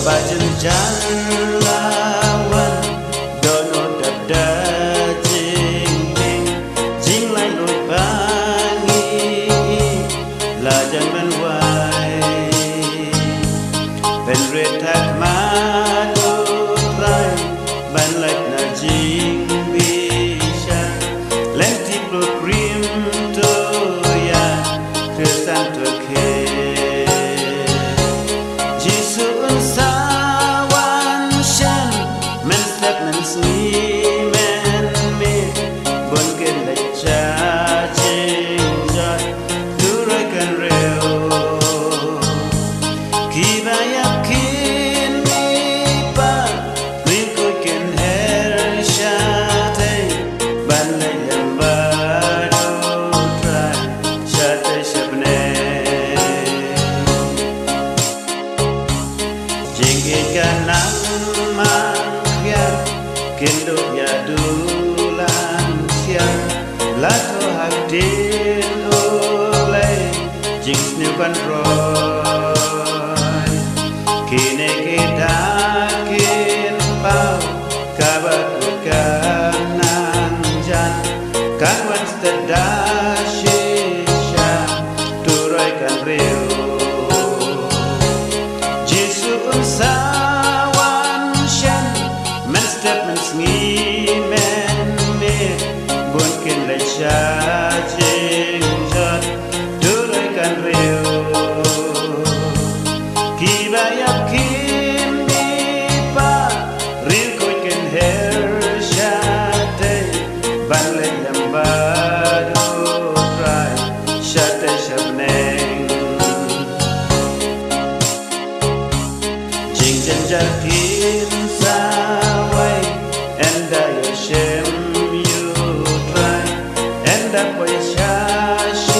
Berbajin lawan dono dabda jing lai loi bangi la jan man wai ben retak madu trai ban lai na jing bisha lenti pro krim to ya kesan to ke men me bon ken la cha ching ja tu rai kan reo ki ba ya kin mi pa rin ko ken her sha te ban lai lam ba do try sha te shabne jing e kanang ma kendo ya dulan siang lato hakdin oleh jing snu ban roy kine kita kin pau kabat kanan jan kan wan stadashisha turai kan rio jisu sawan shan statements ngi men me bon ken la cha ching jot du lai kan reo ki ba ya kim mi pa ril ko ken her sha te ban le lam ba do try sha te shabneng jing jan jar kin sa and I wish